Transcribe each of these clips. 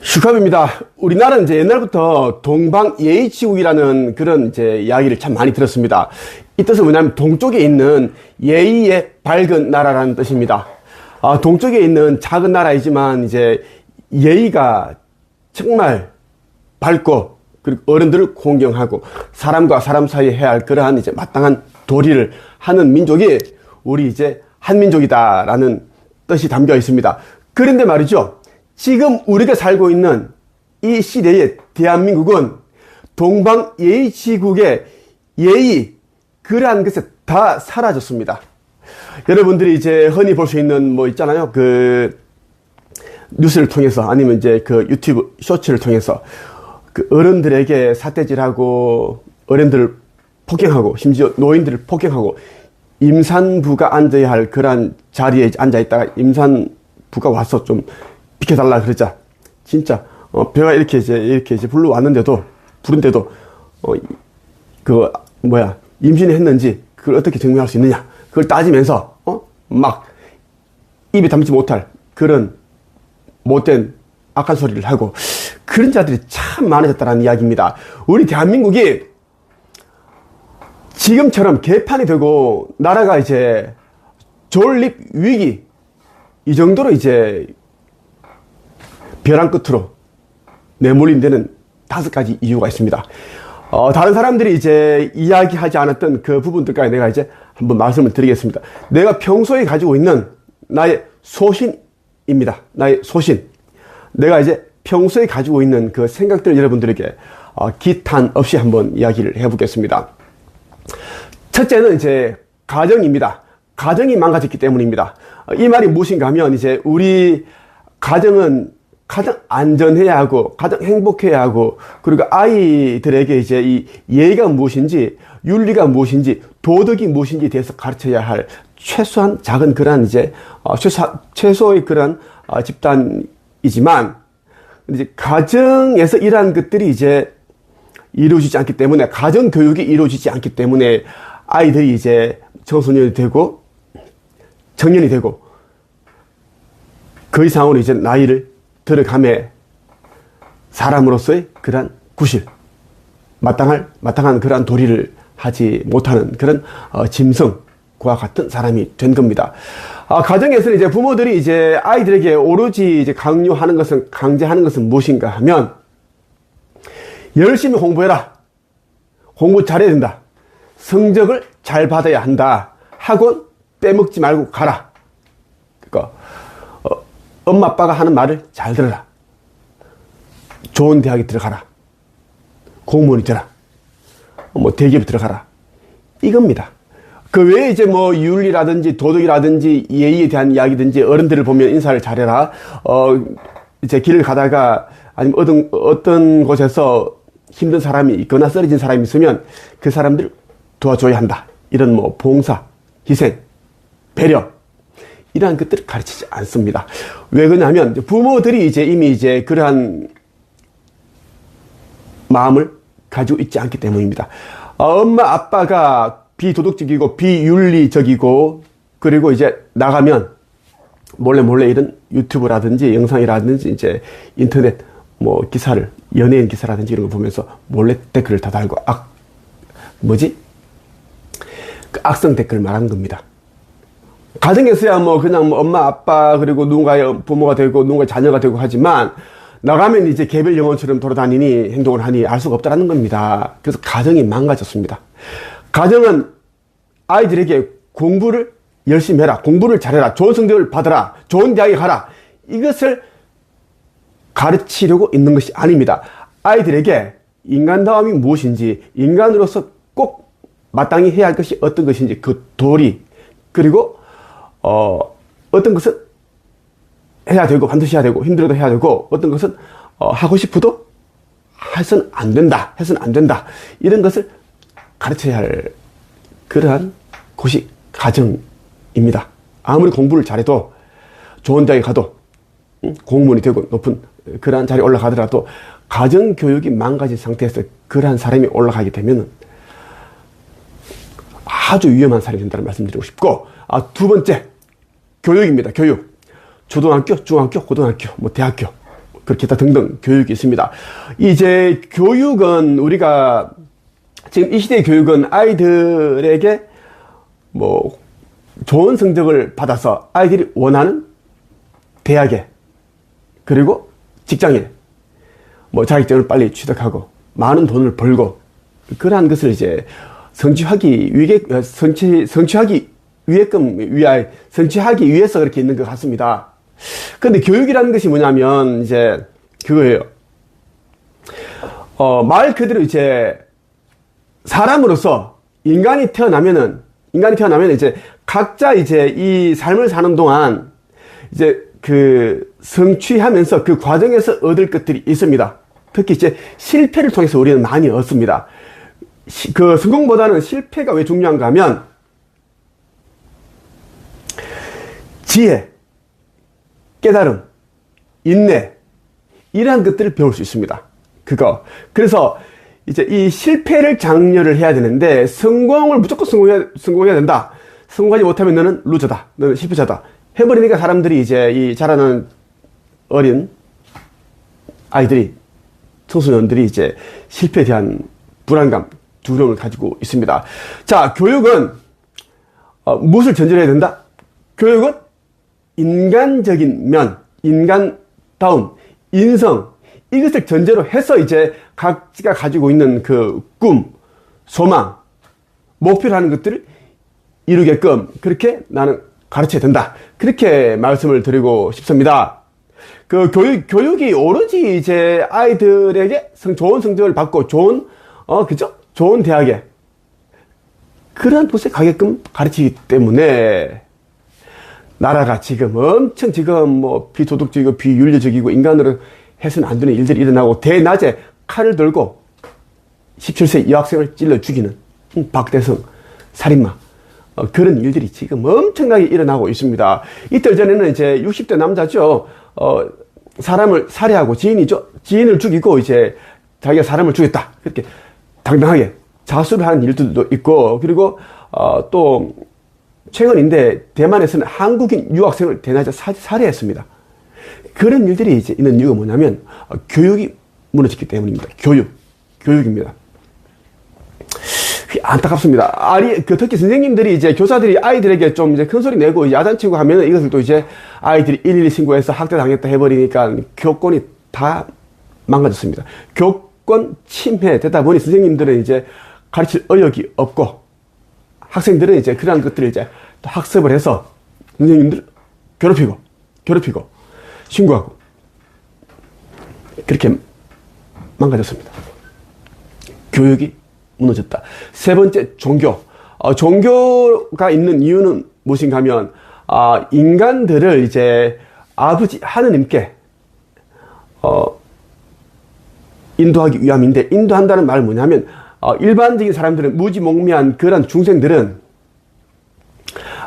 슈캅입니다. 우리나라는 이제 옛날부터 동방예의지국이라는 그런 이제 이야기를 참 많이 들었습니다. 이 뜻은 뭐냐면 동쪽에 있는 예의의 밝은 나라라는 뜻입니다. 동쪽에 있는 작은 나라이지만 이제 예의가 정말 밝고 그리고 어른들을 공경하고 사람과 사람 사이에 해야 할 그러한 이제 마땅한 도리를 하는 민족이 우리 이제 한민족이다라는 뜻이 담겨 있습니다. 그런데 말이죠. 지금 우리가 살고 있는 이 시대의 대한민국은 동방예의지국의 예의, 그러한 것이 다 사라졌습니다. 여러분들이 이제 흔히 볼 수 있는 뭐 있잖아요. 그 뉴스를 통해서 아니면 이제 그 유튜브 쇼츠를 통해서 그 어른들에게 삿대질하고 어른들을 폭행하고 심지어 노인들을 폭행하고 임산부가 앉아야 할 그런 자리에 앉아 있다가 임산부가 와서 좀 비켜달라 그러자 진짜 배가 이렇게 이제 불러왔는데도 부른데도 그 뭐야 임신했는지 그걸 어떻게 증명할 수 있느냐 그걸 따지면서 막 입에 담지 못할 그런 못된 악한 소리를 하고 그런 자들이 참 많아졌다는 이야기입니다. 우리 대한민국이 지금처럼 개판이 되고 나라가 이제 존립 위기 이 정도로 이제 벼랑 끝으로 내몰린 데는 5가지 이유가 있습니다. 다른 사람들이 이제 이야기하지 않았던 그 부분들까지 내가 이제 한번 말씀을 드리겠습니다. 내가 평소에 가지고 있는 나의 소신입니다. 나의 소신. 내가 이제 평소에 가지고 있는 그 생각들 여러분들에게 기탄 없이 한번 이야기를 해보겠습니다. 첫째는 이제 가정입니다. 가정이 망가졌기 때문입니다. 이 말이 무엇인가 하면 이제 우리 가정은 가장 안전해야 하고 가장 행복해야 하고 그리고 아이들에게 이제 이 예의가 무엇인지 윤리가 무엇인지 도덕이 무엇인지에 대해서 가르쳐야 할 최소한 작은 그런 이제 최소의 그런 집단이지만 이제 가정에서 이러한 것들이 이제 이루어지지 않기 때문에 가정 교육이 이루어지지 않기 때문에 아이들이 이제 청소년이 되고 청년이 되고 그 이상으로 이제 나이를 들어감에 사람으로서의 그러한 구실, 마땅한 그러한 도리를 하지 못하는 그런 짐승과 같은 사람이 된 겁니다. 가정에서는 이제 부모들이 이제 아이들에게 오로지 이제 강요하는 것은 강제하는 것은 무엇인가 하면 열심히 공부해라, 공부 잘해야 된다, 성적을 잘 받아야 한다, 학원 빼먹지 말고 가라. 그러니까 엄마 아빠가 하는 말을 잘 들어라. 좋은 대학에 들어가라. 공무원이 되라. 뭐 대기업에 들어가라. 이겁니다. 그 외에 이제 뭐 윤리라든지 도덕이라든지 예의에 대한 이야기든지 어른들을 보면 인사를 잘해라. 이제 길을 가다가 아니면 어떤 곳에서 힘든 사람이 있거나 쓰러진 사람이 있으면 그 사람들을 도와줘야 한다. 이런 뭐 봉사, 희생, 배려 이러한 것들을 가르치지 않습니다. 왜 그러냐면 부모들이 이제 이미 이제 그러한 마음을 가지고 있지 않기 때문입니다. 엄마 아빠가 비도덕적이고 비윤리적이고 그리고 이제 나가면 몰래 이런 유튜브라든지 영상이라든지 이제 인터넷 뭐 기사를 연예인 기사라든지 이런 거 보면서 몰래 댓글을 다 달고 그 악성 댓글 말하는 겁니다. 가정에서야 뭐 그냥 뭐 엄마 아빠 그리고 누군가의 부모가 되고 누군가의 자녀가 되고 하지만 나가면 이제 개별 영혼처럼 돌아다니니 행동을 하니 알 수가 없다는 겁니다. 그래서 가정이 망가졌습니다. 가정은 아이들에게 공부를 열심히 해라, 공부를 잘해라, 좋은 성적을 받아라, 좋은 대학에 가라, 이것을 가르치려고 있는 것이 아닙니다. 아이들에게 인간다움이 무엇인지, 인간으로서 꼭 마땅히 해야 할 것이 어떤 것인지 그 도리, 그리고 어떤 것은 해야 되고 반드시 해야 되고 힘들어도 해야 되고 어떤 것은 하고 싶어도 해서는 안 된다, 이런 것을 가르쳐야 할 그러한 곳이 가정입니다. 아무리 공부를 잘해도 좋은 대학에 가도 공무원이 되고 높은 그러한 자리에 올라가더라도 가정교육이 망가진 상태에서 그러한 사람이 올라가게 되면 아주 위험한 사람이 된다는 말씀드리고 싶고, 두 번째 교육입니다. 교육. 초등학교, 중학교, 고등학교, 뭐 대학교 그렇게 다 등등 교육이 있습니다. 이제 교육은 우리가 지금 이 시대의 교육은 아이들에게 뭐 좋은 성적을 받아서 아이들이 원하는 대학에 그리고 직장에 뭐 자격증을 빨리 취득하고 많은 돈을 벌고 그러한 것을 이제 성취하기 위해서 그렇게 있는 것 같습니다. 근데 교육이라는 것이 뭐냐면 이제 그거예요. 말 그대로 이제 사람으로서 인간이 태어나면 이제 각자 이제 이 삶을 사는 동안 이제 그 성취하면서 그 과정에서 얻을 것들이 있습니다. 특히 이제 실패를 통해서 우리는 많이 얻습니다. 그 성공보다는 실패가 왜 중요한가 하면 지혜, 깨달음, 인내 이러한 것들을 배울 수 있습니다. 그래서 이제 이 실패를 장려를 해야 되는데 성공을 무조건 성공해야 된다. 성공하지 못하면 너는 루저다. 너는 실패자다. 해버리니까 사람들이 이제 이 자라는 어린 아이들이 청소년들이 이제 실패에 대한 불안감, 두려움을 가지고 있습니다. 자, 교육은 무엇을 전제로 해야 된다? 교육은 인간적인 면, 인간다움, 인성 이것을 전제로 해서 이제 각자가 가지고 있는 그 꿈, 소망, 목표를 하는 것들을 이루게끔 그렇게 나는 가르쳐야 된다. 그렇게 말씀을 드리고 싶습니다. 그 교육이 오로지 이제 아이들에게 좋은 성적을 받고 좋은 좋은 대학에 그러한 곳에 가게끔 가르치기 때문에 나라가 지금 엄청 뭐 비도덕적이고 비윤리적이고 인간으로 해서는 안 되는 일들이 일어나고 대낮에 칼을 들고 17세 여학생을 찔러 죽이는 박대성 살인마 그런 일들이 지금 엄청나게 일어나고 있습니다. 이틀 전에는 이제 60대 남자죠. 사람을 살해하고 지인을 죽이고 이제 자기가 사람을 죽였다. 그렇게 당당하게 자수를 하는 일들도 있고 그리고 또 최근인데 대만에서는 한국인 유학생을 대낮에 살해했습니다. 그런 일들이 이제 있는 이유가 뭐냐면 교육이 무너졌기 때문입니다. 교육입니다. 안타깝습니다. 특히 선생님들이 이제 교사들이 아이들에게 좀 이제 큰 소리 내고 야단치고 하면은 이것을 또 이제 아이들이 112 신고해서 학대당했다 해버리니까 교권이 다 망가졌습니다. 교권 침해되다 보니 선생님들은 이제 가르칠 의욕이 없고 학생들은 이제 그러한 것들을 이제 또 학습을 해서 선생님들 괴롭히고 신고하고 그렇게 망가졌습니다. 교육이 무너졌다. 세 번째, 종교. 종교가 있는 이유는 무엇인가 하면 인간들을 이제 아버지 하느님께 인도하기 위함인데 인도한다는 말은 뭐냐면 일반적인 사람들은 무지몽매한 그런 중생들은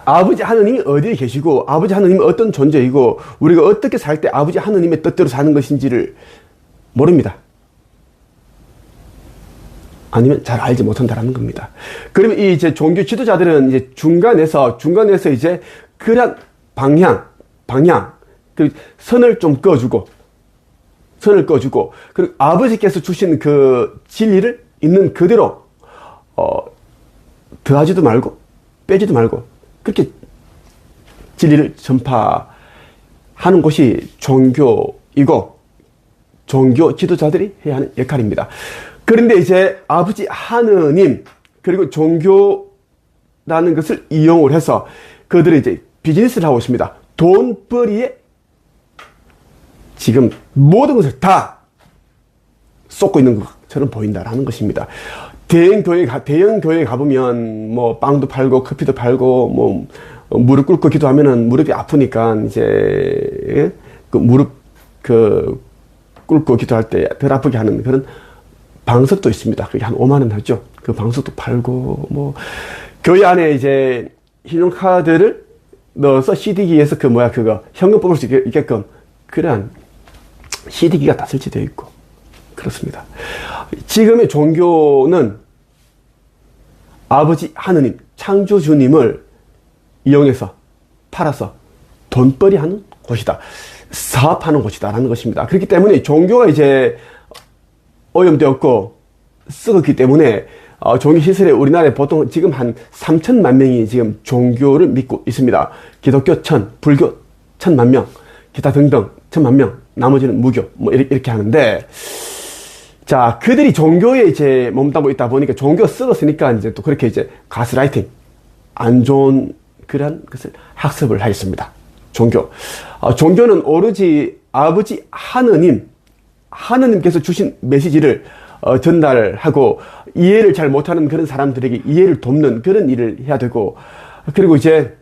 아버지 하느님이 어디에 계시고 아버지 하느님이 어떤 존재이고 우리가 어떻게 살 때 아버지 하느님의 뜻대로 사는 것인지를 모릅니다. 아니면 잘 알지 못한다라는 겁니다. 그러면 이 이제 종교 지도자들은 이제 중간에서 이제 그런 방향, 그 선을 좀 꺼주고 그리고 아버지께서 주신 그 진리를 있는 그대로 더하지도 말고 빼지도 말고 그렇게 진리를 전파하는 것이 종교이고 종교 지도자들이 해야 하는 역할입니다. 그런데 이제 아버지 하느님 그리고 종교라는 것을 이용을 해서 그들이 이제 비즈니스를 하고 있습니다. 돈벌이에 지금 모든 것을 다 쏟고 있는 것처럼 보인다라는 것입니다. 대형 교회에 가보면 뭐 빵도 팔고 커피도 팔고 뭐 무릎 꿇고 기도하면은 무릎이 아프니까 이제 그 무릎 꿇고 기도할 때 덜 아프게 하는 그런 방석도 있습니다. 그게 한 5만 원 하죠. 그 방석도 팔고 뭐 교회 안에 이제 신용카드를 넣어서 CD기에서 현금 뽑을 수 있게끔 그러한 CD기가 다 설치되어 있고 그렇습니다. 지금의 종교는 아버지 하느님 창조주님을 이용해서 팔아서 돈벌이 하는 곳이다. 사업하는 곳이다라는 것입니다. 그렇기 때문에 종교가 이제 오염되었고 썩었기 때문에 종교 시설에 우리나라에 보통 지금 한 3천만 명이 지금 종교를 믿고 있습니다. 기독교 1,000, 불교 1,000만 명, 기타 등등 1,000만 명, 나머지는 무교 뭐 이렇게 하는데, 자, 그들이 종교에 이제 몸담고 있다 보니까 종교가 썩었으니까 이제 또 그렇게 이제 가스라이팅, 안 좋은 그런 것을 학습을 하겠습니다. 종교는 오로지 아버지 하느님께서 주신 메시지를 전달하고 이해를 잘 못하는 그런 사람들에게 이해를 돕는 그런 일을 해야 되고, 그리고 이제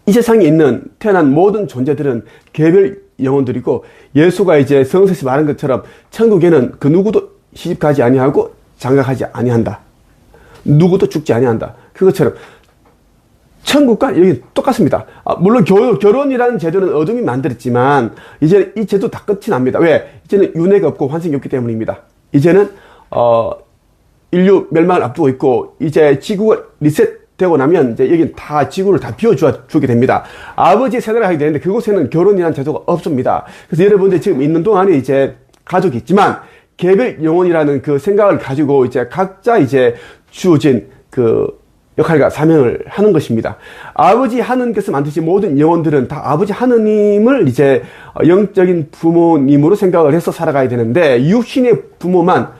이 세상에 있는 태어난 모든 존재들은 개별 영혼들이고, 예수가 이제 성서에서 말한 것처럼 천국에는 그 누구도 시집가지 아니하고 장가가지 아니한다. 누구도 죽지 아니한다. 그것처럼 천국과 여기 똑같습니다. 물론 결혼이라는 제도는 어둠이 만들었지만 이제 이 제도 다 끝이 납니다. 왜? 이제는 윤회가 없고 환생이 없기 때문입니다. 이제는 인류 멸망을 앞두고 있고, 이제 지구가 리셋되고 나면 이제 여기 다 지구를 다 비워주게 됩니다. 아버지의 세대를 하게 되는데 그곳에는 결혼이라는 제도가 없습니다. 그래서 여러분들 지금 있는 동안에 이제 가족이 있지만 개별 영혼이라는 그 생각을 가지고 이제 각자 이제 주어진 그 역할과 사명을 하는 것입니다. 아버지 하느님께서 만드신 모든 영혼들은 다 아버지 하느님을 이제 영적인 부모님으로 생각을 해서 살아가야 되는데, 육신의 부모만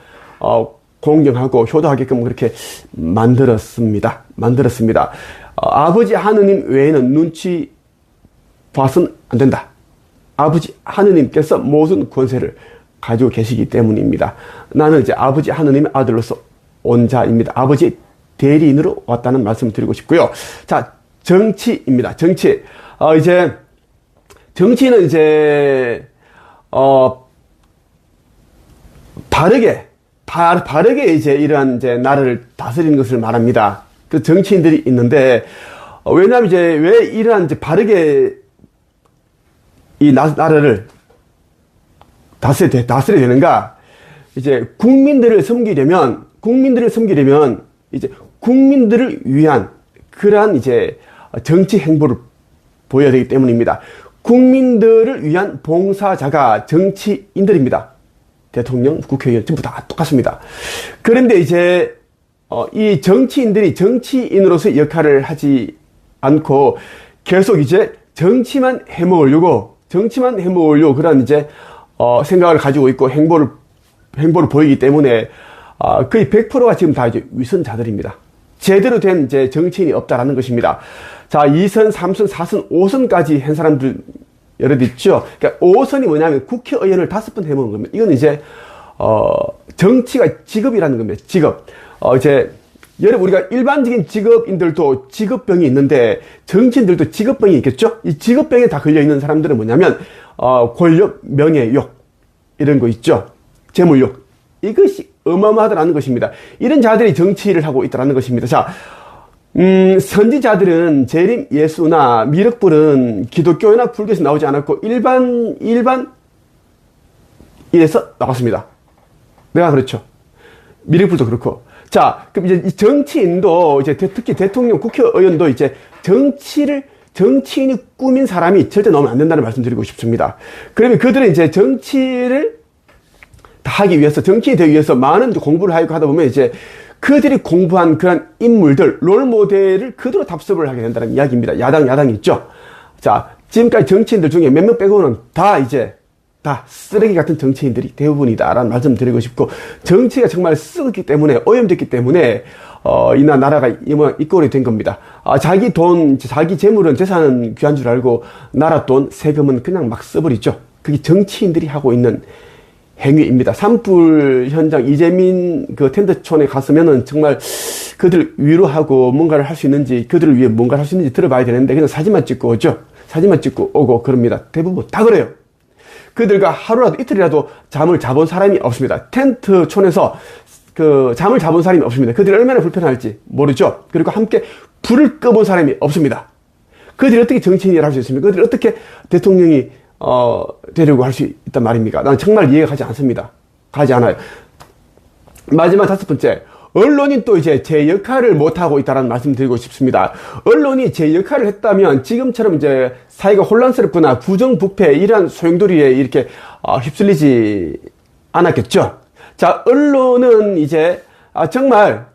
공경하고 효도하게끔 그렇게 만들었습니다. 아버지 하느님 외에는 눈치 봐서는 안 된다. 아버지 하느님께서 모든 권세를 가지고 계시기 때문입니다. 나는 이제 아버지 하느님의 아들로서 온 자입니다. 아버지 대리인으로 왔다는 말씀을 드리고 싶고요. 자, 정치입니다. 이제 정치는 이제 바르게 이제 이러한 이제 나라를 다스리는 것을 말합니다. 그 정치인들이 있는데, 왜냐하면 이제 왜 이러한 이제 바르게 이 나라를 다스려야 되는가? 이제 국민들을 섬기려면 이제 국민들을 위한 그러한 이제 정치 행보를 보여야 되기 때문입니다. 국민들을 위한 봉사자가 정치인들입니다. 대통령, 국회의원 전부 다 똑같습니다. 그런데 이제 이 정치인들이 정치인으로서의 역할을 하지 않고 계속 이제 정치만 해먹으려고 그런 이제 생각을 가지고 있고 행보를 보이기 때문에 거의 100%가 지금 다 이제 위선자들입니다. 제대로 된 이제 정치인이 없다라는 것입니다. 자, 2선, 3선, 4선, 5선까지 한 사람들 여러 있죠. 그러니까 5선이 뭐냐면 국회의원을 5번 해먹은 겁니다. 이건 이제 정치가 직업이라는 겁니다. 직업. 이제 여러분, 우리가 일반적인 직업인들도 직업병이 있는데 정치인들도 직업병이 있겠죠. 이 직업병에 다 걸려 있는 사람들은 뭐냐면 권력, 명예욕 이런 거 있죠. 재물욕. 이것이 어마어마하다는 것입니다. 이런 자들이 정치를 하고 있다는 것입니다. 자, 선지자들은 재림 예수나 미륵불은 기독교나 불교에서 나오지 않았고 일반에서 나왔습니다. 내가 그렇죠. 미륵불도 그렇고. 자, 그럼 이제 정치인도 이제 특히 대통령, 국회의원도 이제 정치인이 꾸민 사람이 절대 나오면 안 된다는 말씀 드리고 싶습니다. 그러면 그들은 이제 정치를 다 하기 위해서, 정치인이 되기 위해서 많은 공부를 하다 보면 이제 그들이 공부한 그런 인물들, 롤모델을 그대로 답습을 하게 된다는 이야기입니다. 야당이 있죠. 자, 지금까지 정치인들 중에 몇 명 빼고는 다 쓰레기 같은 정치인들이 대부분이다라는 말씀 드리고 싶고, 정치가 정말 썩었기 때문에, 오염됐기 때문에 이 나라가 이 꼴이 된 겁니다. 자기 돈, 자기 재물은 재산은 귀한 줄 알고 나라 돈, 세금은 그냥 막 써버리죠. 그게 정치인들이 하고 있는 행위입니다. 산불 현장 이재민 그 텐트촌에 갔으면은 정말 그들 위로하고 뭔가를 할 수 있는지, 그들을 위해 뭔가를 할 수 있는지 들어봐야 되는데 그냥 사진만 찍고 오죠. 사진만 찍고 오고 그럽니다. 대부분 다 그래요. 그들과 하루라도 이틀이라도 잠을 자본 사람이 없습니다. 텐트촌에서 잠을 자본 사람이 없습니다. 그들이 얼마나 불편할지 모르죠. 그리고 함께 불을 꺼본 사람이 없습니다. 그들이 어떻게 정치인이 할 수 있습니까? 그들이 어떻게 대통령이 되려고 할 수 있단 말입니까? 난 정말 이해가 가지 않습니다. 가지 않아요. 마지막 5번째, 언론이 또 이제 제 역할을 못하고 있다는 말씀 드리고 싶습니다. 언론이 제 역할을 했다면 지금처럼 이제 사회가 혼란스럽거나 부정부패 이러한 소용돌이에 이렇게 휩쓸리지 않았겠죠. 자, 언론은 이제 정말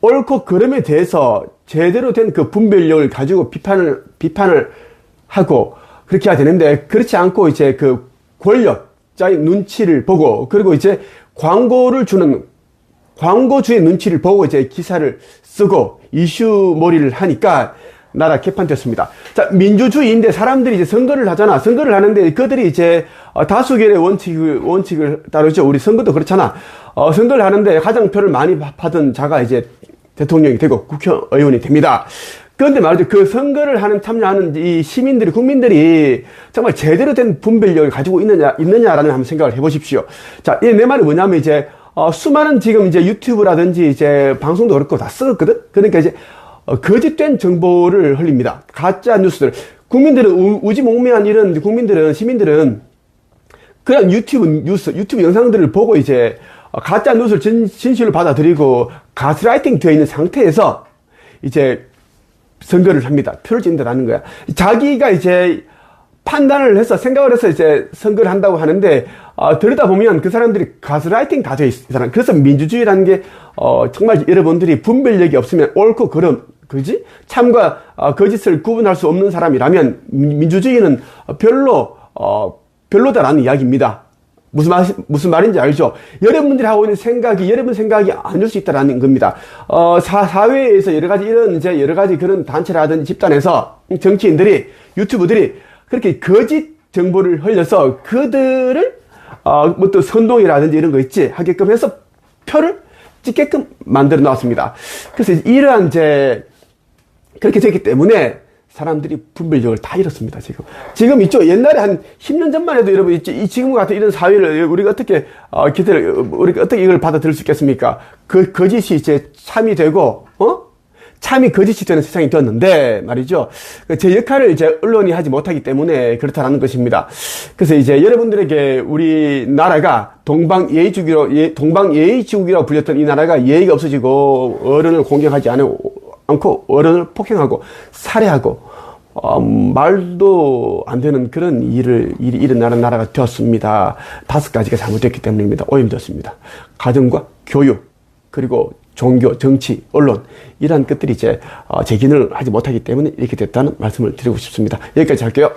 옳고 그름에 대해서 제대로 된 그 분별력을 가지고 비판을 하고 그렇게 해야 되는데, 그렇지 않고 이제 그 권력자의 눈치를 보고, 그리고 이제 광고주의 눈치를 보고 이제 기사를 쓰고 이슈몰이를 하니까 나라 개판됐습니다. 자, 민주주의인데 사람들이 이제 선거를 하잖아. 선거를 하는데 그들이 이제 다수결의 원칙을 따르죠. 우리 선거도 그렇잖아. 선거를 하는데 가장 표를 많이 받은 자가 이제 대통령이 되고 국회의원이 됩니다. 그런데 말이죠. 그 선거를 참여하는 이 국민들이 정말 제대로 된 분별력을 가지고 있느냐라는 한번 생각을 해보십시오. 자, 내 말이 뭐냐면 이제, 수많은 지금 이제 유튜브라든지 이제 방송도 그렇고 다 쓰거든? 그러니까 이제, 거짓된 정보를 흘립니다. 가짜 뉴스들. 국민들은, 우지몽매한 시민들은 그냥 유튜브 영상들을 보고 이제, 가짜 뉴스를 진실로 받아들이고 가스라이팅 되어 있는 상태에서 이제 선거를 합니다. 표를 찍는다는 거야. 자기가 이제 판단을 해서 생각을 해서 이제 선거를 한다고 하는데 들여다보면 그 사람들이 가스라이팅 다 되어 있잖아. 그래서 민주주의라는 게 정말 여러분들이 분별력이 없으면 옳고 그름, 그지? 참과 거짓을 구분할 수 없는 사람이라면 민주주의는 별로다라는 이야기입니다. 무슨 말인지 알죠? 여러분들이 하고 있는 여러분 생각이 아닐 수 있다라는 겁니다. 사회에서 여러 가지 그런 단체라든지 집단에서 정치인들이, 유튜브들이 그렇게 거짓 정보를 흘려서 그들을, 뭐 또 선동이라든지 이런 거 있지, 하게끔 해서 표를 찍게끔 만들어 놨습니다. 그래서 이러한 그렇게 됐기 때문에 사람들이 분별력을 다 잃었습니다, 지금 있죠. 옛날에 한 10년 전만 해도 여러분 있죠. 지금과 같은 이런 사회를 우리가 어떻게, 우리가 어떻게 이걸 받아들일 수 있겠습니까? 거짓이 이제 참이 되고, 참이 거짓이 되는 세상이 되었는데, 말이죠. 제 역할을 이제 언론이 하지 못하기 때문에 그렇다라는 것입니다. 그래서 이제 여러분들에게 우리나라가 동방예의지국이라고 불렸던 이 나라가 예의가 없어지고 어른을 공격하지 않고 어른을 폭행하고 살해하고 말도 안 되는 그런 일이 일어나는 나라가 되었습니다. 5가지가 잘못됐기 때문입니다. 오염되었습니다. 가정과 교육, 그리고 종교, 정치, 언론 이러한 것들이 이제 재기능을 하지 못하기 때문에 이렇게 됐다는 말씀을 드리고 싶습니다. 여기까지 할게요.